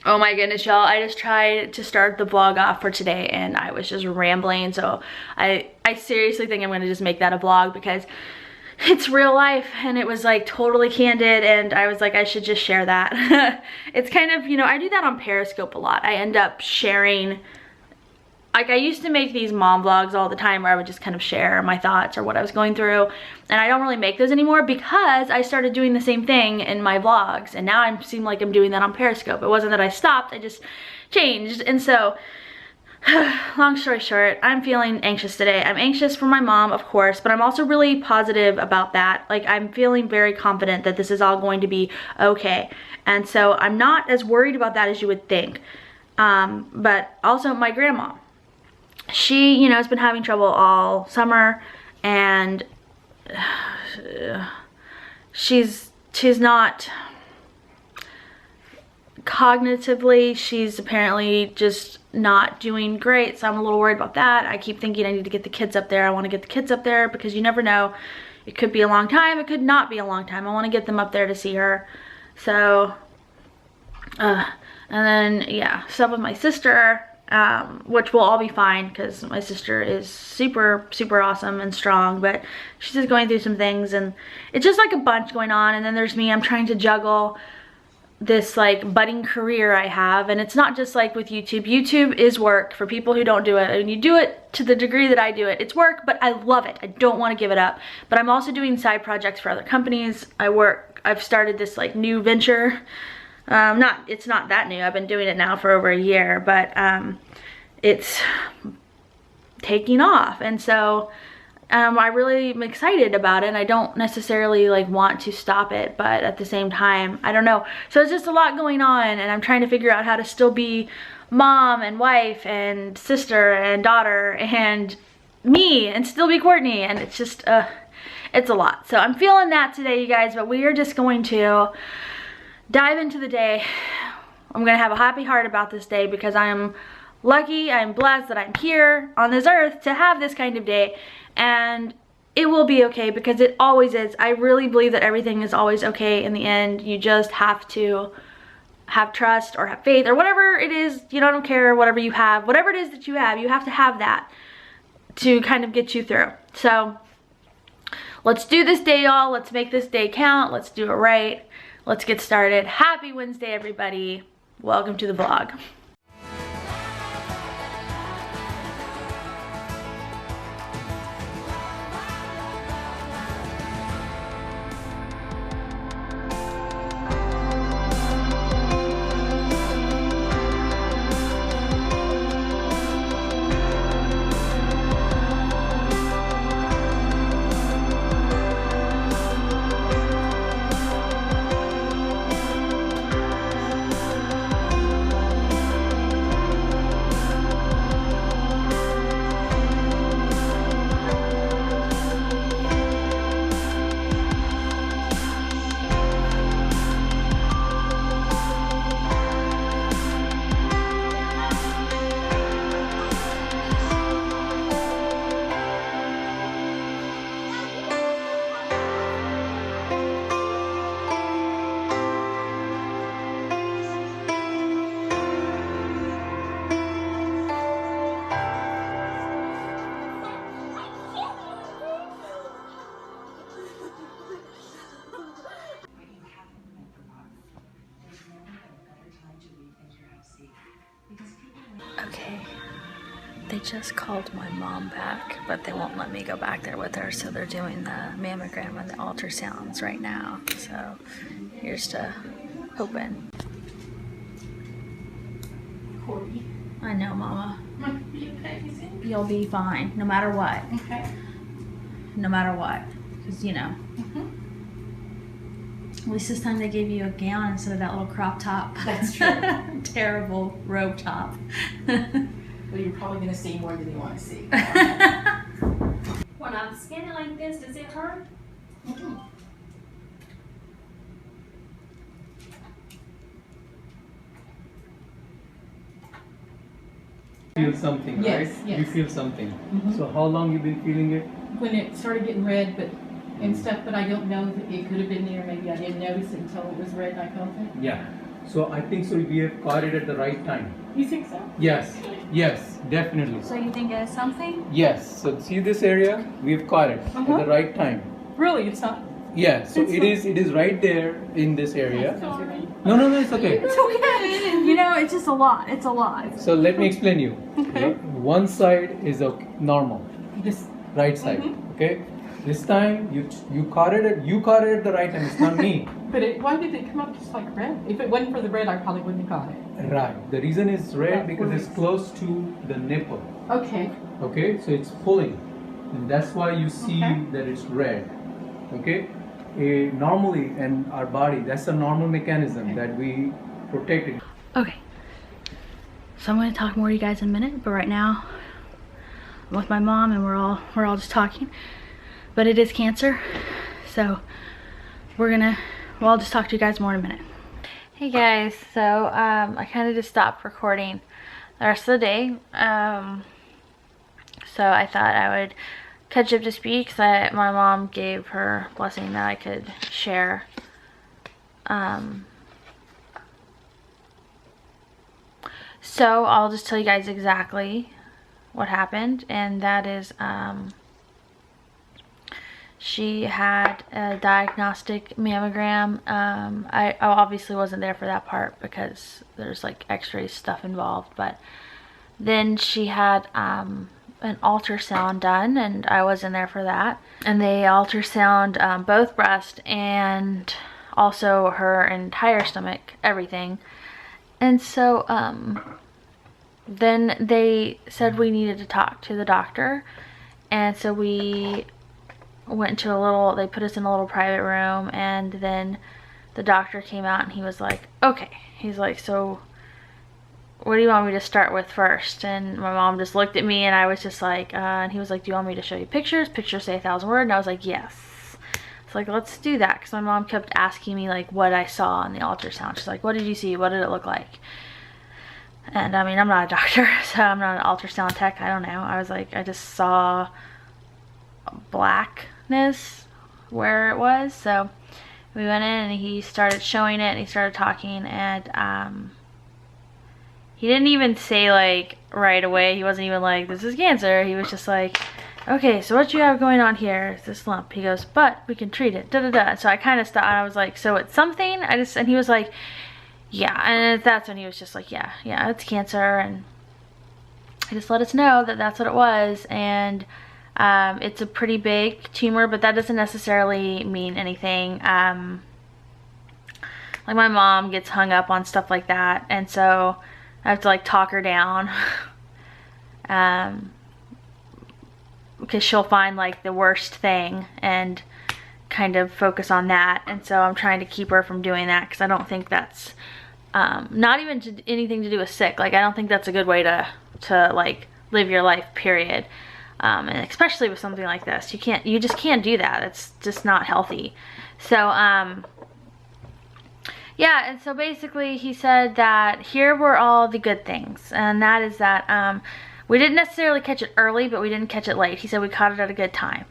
Oh my goodness, y'all, I just tried to start the vlog off for today and I was just rambling, so I seriously think I'm gonna just make that a vlog because it's real life and it was like totally candid, and I was like, I should just share that. It's kind of, you know, I do that on Periscope a lot. I end up sharing, like I used to make these mom vlogs all the time where I would just kind of share my thoughts or what I was going through, and I don't really make those anymore because I started doing the same thing in my vlogs, and now I seem like I'm doing that on Periscope. It wasn't that I stopped, I just changed. And so long story short, I'm feeling anxious today. I'm anxious for my mom, of course, but I'm also really positive about that. Like, I'm feeling very confident that this is all going to be okay, and so I'm not as worried about that as you would think. But also my grandma, she, you know, has been having trouble all summer, and she's not cognitively, she's apparently just not doing great, so I'm a little worried about that. I keep thinking I need to get the kids up there. I want to get the kids up there because you never know. It could be a long time, it could not be a long time. I want to get them up there to see her. So, and then, yeah, stuff with my sister, which will all be fine because my sister is super awesome and strong, but she's just going through some things, and it's just like a bunch going on. And then there's me, I'm trying to juggle this like budding career I have, and it's not just like with YouTube. YouTube is work for people who don't do it, and you do it to the degree that I do it. It's work, but I love it. I don't want to give it up. But I'm also doing side projects for other companies. I've started this like new venture. It's not that new. I've been doing it now for over a year, but it's taking off, and so I really am excited about it, and I don't necessarily like want to stop it, but at the same time, I don't know. So it's just a lot going on, and I'm trying to figure out how to still be mom and wife and sister and daughter and me and still be Courtney, and it's just it's a lot. So I'm feeling that today, you guys, but we are just going to dive into the day. I'm gonna have a happy heart about this day because I am lucky, I'm blessed that I'm here on this earth to have this kind of day, and it will be okay because it always is. I really believe that everything is always okay in the end. You just have to have trust or have faith or whatever it is. You know, I don't care, whatever you have, whatever it is that you have to have that to kind of get you through. So let's do this day, y'all. Let's make this day count. Let's do it right. Let's get started. Happy Wednesday, everybody. Welcome to the vlog. Okay, they just called my mom back, but they won't let me go back there with her, so they're doing the mammogram and the ultrasounds right now. So here's to hoping. Courtney. I know, Mama. Okay. You'll be fine, no matter what. Okay. No matter what, because you know. At least this time they gave you a gown instead of that little crop top. That's true. Terrible robe top. Well, you're probably going to see more than you want to see. When I'm skinning like this, does it hurt? Feel something, Yes, right? yes. You feel something. Mhm. So how long you been feeling it? When it started getting red, and stuff, but I don't know that it could have been there. Maybe I didn't notice it until it was red and I felt it. Yeah. So I think so we have caught it at the right time. You think so? Yes, yes, definitely. So you think it is something? Yes, so see this area? We have caught it at the right time. Really? It's not? Yeah, so it is right there in this area. No, it's okay. It's okay. You know, it's just a lot. It's a lot. So let me explain you. Okay. One side is okay, normal, This. right side. Okay. This time you caught it at the right time. It's not me. But why did it come up just like red? If it wasn't for the red, I probably wouldn't have got it. Right. The reason it's red because it's close to the nipple. Okay. Okay. So it's pulling, and that's why you see Okay. that it's red. Okay. Normally in our body, that's a normal mechanism that we protect it. Okay. So I'm going to talk more to you guys in a minute, but right now I'm with my mom and we're all just talking. But it is cancer, so we'll just talk to you guys more in a minute. Hey guys, so I kind of just stopped recording the rest of the day. So I thought I would catch up to speed because my mom gave her blessing that I could share. So I'll just tell you guys exactly what happened, and that is she had a diagnostic mammogram. I obviously wasn't there for that part because there's like x-ray stuff involved, but then she had an ultrasound done, and I wasn't there for that. And they ultrasound both breasts and also her entire stomach, everything. And so then they said we needed to talk to the doctor, and so we went to they put us in a little private room, and then the doctor came out and he was like, okay, he's like, so what do you want me to start with first? And my mom just looked at me and I was just like, and he was like, do you want me to show you pictures? Pictures say 1,000 words. And I was like, yes. It's like, let's do that, because my mom kept asking me like what I saw on the ultrasound. She's like, what did you see? What did it look like? And I mean, I'm not a doctor, so I'm not an ultrasound tech. I don't know. I was like, I just saw blackness where it was. So we went in and he started showing it and he started talking, and he didn't even say like right away. He wasn't even like, this is cancer. He was just like, okay, so what you have going on here is this lump. He goes, but we can treat it, da-da-da. So I kind of stopped. I was like, so it's something? And he was like, yeah. And that's when he was just like, yeah, it's cancer. And he just let us know that that's what it was. And it's a pretty big tumor, but that doesn't necessarily mean anything. Like my mom gets hung up on stuff like that, and so I have to like talk her down. Because she'll find like the worst thing and kind of focus on that, and so I'm trying to keep her from doing that, because I don't think that's not even anything to do with sick. Like I don't think that's a good way to like live your life, period. And especially with something like this, you just can't do that. It's just not healthy. So yeah, and so basically he said that here were all the good things, and that is that we didn't necessarily catch it early, but we didn't catch it late. He said we caught it at a good time.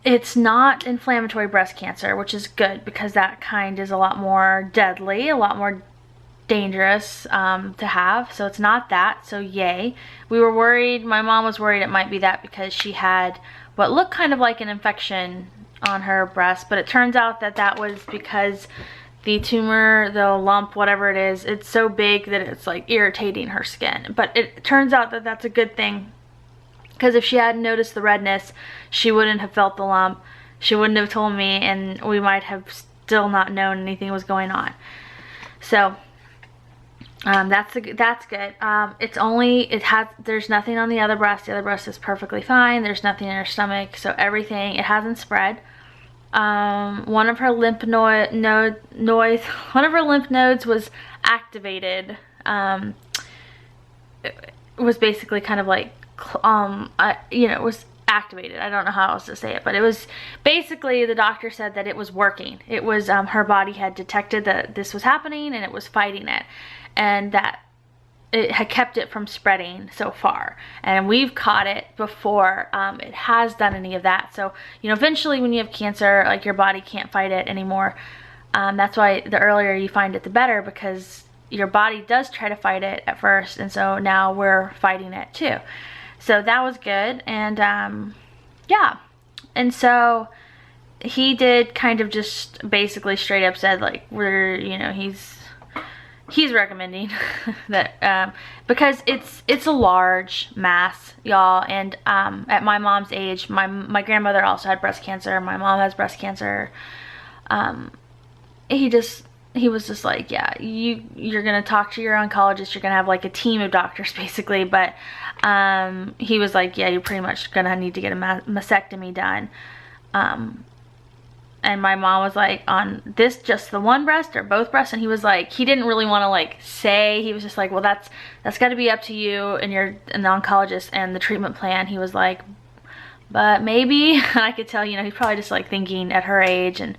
It's not inflammatory breast cancer, which is good, because that kind is a lot more deadly, a lot more dangerous to have. So it's not that, so yay. We were worried, my mom was worried it might be that, because she had what looked kind of like an infection on her breast, but it turns out that that was because the tumor, the lump, whatever it is, it's so big that it's like irritating her skin. But it turns out that that's a good thing, because if she hadn't noticed the redness, she wouldn't have felt the lump, she wouldn't have told me, and we might have still not known anything was going on. So that's good. There's nothing on the other breast. The other breast is perfectly fine. There's nothing in her stomach, so everything, it hasn't spread. One of her lymph nodes was activated. It was basically kind of like, it was activated. I don't know how else to say it, but it was basically, the doctor said that it was working. It was, her body had detected that this was happening and it was fighting it, and that it had kept it from spreading so far. And we've caught it before it has done any of that. So, eventually when you have cancer, like, your body can't fight it anymore. That's why the earlier you find it, the better, because your body does try to fight it at first, and so now we're fighting it too. So that was good. And yeah, and so he did kind of just basically straight up said, like, we're, you know, he's recommending that because it's a large mass, y'all, and at my mom's age, my grandmother also had breast cancer, my mom has breast cancer. He was just like, yeah, you're gonna talk to your oncologist, you're gonna have like a team of doctors basically, but he was like, yeah, you're pretty much gonna need to get a mastectomy done. And my mom was like, on this, just the one breast or both breasts? And he was like, he didn't really want to like say, he was just like, well, that's got to be up to you and the oncologist and the treatment plan. He was like, but maybe. And I could tell, you know, he's probably just like thinking at her age and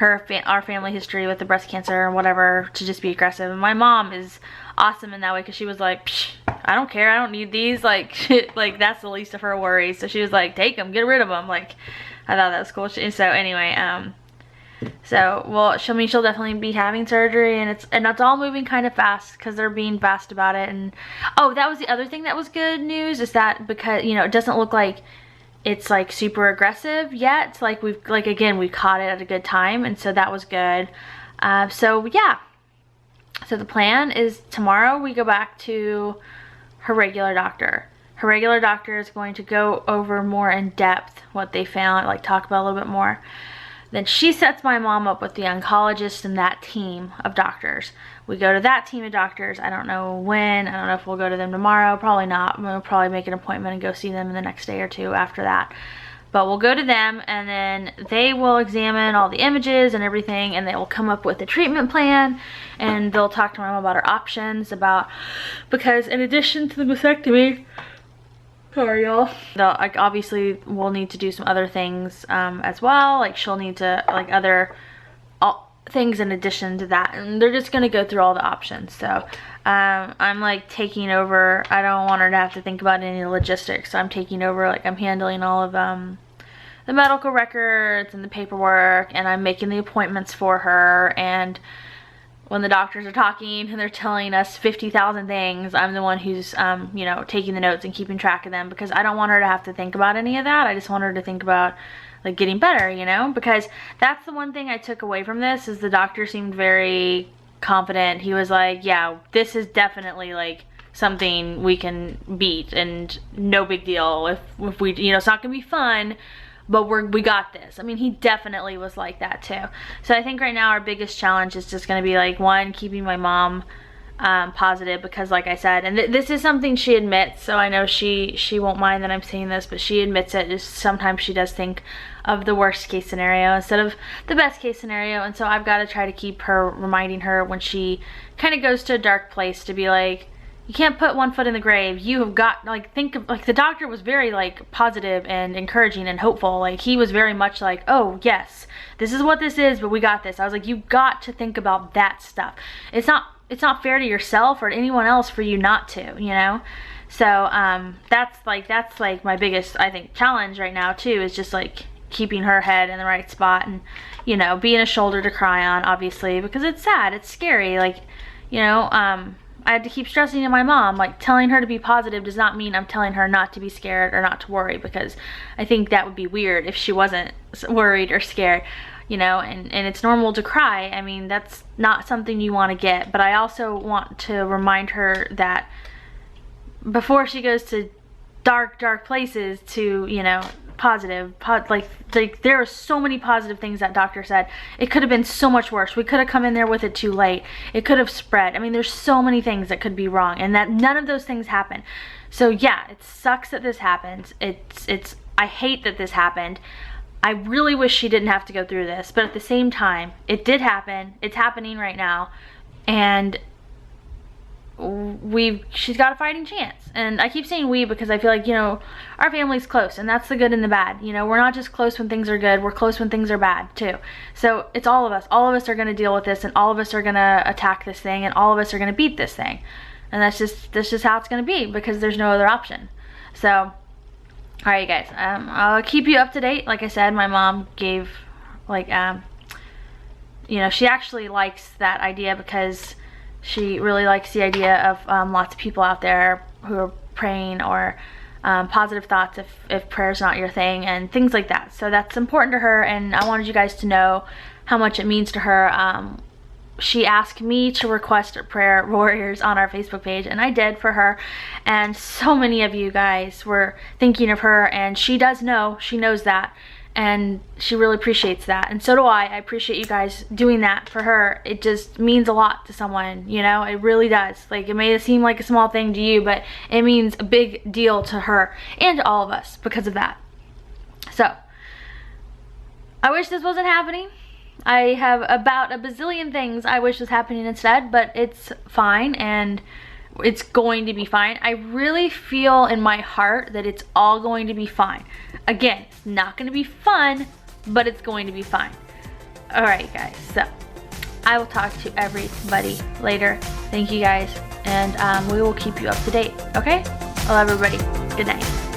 our family history with the breast cancer and whatever, to just be aggressive. And my mom is awesome in that way, because she was like, psh, I don't care, I don't need these, like, like that's the least of her worries. So she was like, take them, get rid of them. Like, I thought that was cool. So anyway, so, well, she'll definitely be having surgery, and it's all moving kind of fast, because they're being fast about it. And oh, that was the other thing that was good news, is that, because, you know, it doesn't look like it's like super aggressive yet. Like we caught it at a good time, and so that was good. So yeah, so the plan is tomorrow we go back to her regular doctor. Her regular doctor is going to go over more in depth what they found, like talk about a little bit more. Then she sets my mom up with the oncologist and that team of doctors. We go to that team of doctors. I don't know when. I don't know if we'll go to them tomorrow. Probably not. We'll probably make an appointment and go see them in the next day or two after that. But we'll go to them, and then they will examine all the images and everything, and they will come up with a treatment plan, and they'll talk to my mom about our options, because in addition to the mastectomy, sorry y'all, like, obviously we'll need to do some other things as well. Like, she'll need to, like, other things in addition to that, and they're just gonna go through all the options. So I'm like taking over. I don't want her to have to think about any logistics, so I'm taking over. Like, I'm handling all of the medical records and the paperwork, and I'm making the appointments for her. And when the doctors are talking and they're telling us 50,000 things, I'm the one who's you know, taking the notes and keeping track of them, because I don't want her to have to think about any of that. I just want her to think about, like, getting better, you know, because that's the one thing I took away from this, is the doctor seemed very confident. He was like, yeah, this is definitely like something we can beat, and no big deal if we, you know, it's not gonna be fun, but we got this. I mean, he definitely was like that too. So I think right now our biggest challenge is just gonna be, like, one, keeping my mom positive, because like I said, and this is something she admits, so I know she won't mind that I'm saying this, but she admits it, is sometimes she does think of the worst case scenario instead of the best case scenario. And so I've got to try to keep her, reminding her when she kind of goes to a dark place, to be like, you can't put one foot in the grave. You have got, like, think of, like, the doctor was very, like, positive and encouraging and hopeful. Like, he was very much like, oh yes, this is what this is, but we got this. I was like, you got to think about that stuff. It's not fair to yourself or to anyone else for you not to, you know. So that's like my biggest, I think, challenge right now too, is just like keeping her head in the right spot, and, you know, being a shoulder to cry on, obviously, because it's sad, it's scary. Like, you know, I had to keep stressing to my mom, like, telling her to be positive does not mean I'm telling her not to be scared or not to worry, because I think that would be weird if she wasn't worried or scared, you know. And it's normal to cry. I mean, that's not something you want to get, but I also want to remind her that before she goes to dark places, to, you know, like there are so many positive things that doctor said. It could have been so much worse. We could have come in there with it too late. It could have spread. I mean, there's so many things that could be wrong, and that none of those things happen. So yeah, it sucks that this happens. I hate that this happened. I really wish she didn't have to go through this, but at the same time, it did happen. It's happening right now, and she's got a fighting chance. And I keep saying we because I feel like, you know, our family's close, and that's the good and the bad. You know, we're not just close when things are good, we're close when things are bad too. So it's all of us. All of us are going to deal with this, and all of us are going to attack this thing, and all of us are going to beat this thing. And that's just how it's going to be, because there's no other option. So alright guys, I'll keep you up to date. Like I said, my mom gave, like, you know, she actually likes that idea because she really likes the idea of lots of people out there who are praying, or positive thoughts if prayer's not your thing, and things like that. So that's important to her, and I wanted you guys to know how much it means to her. She asked me to request prayer warriors on our Facebook page, and I did for her, and so many of you guys were thinking of her, and she does know, she knows that, and she really appreciates that, and so do I. I appreciate you guys doing that for her. It just means a lot to someone, you know, it really does. Like, it may seem like a small thing to you, but it means a big deal to her and to all of us because of that. So I wish this wasn't happening. I have about a bazillion things I wish was happening instead, but it's fine, and it's going to be fine. I really feel in my heart that it's all going to be fine. Again, it's not going to be fun, but it's going to be fine. Alright guys, so I will talk to everybody later. Thank you guys, and we will keep you up to date, okay? I love everybody. Good night.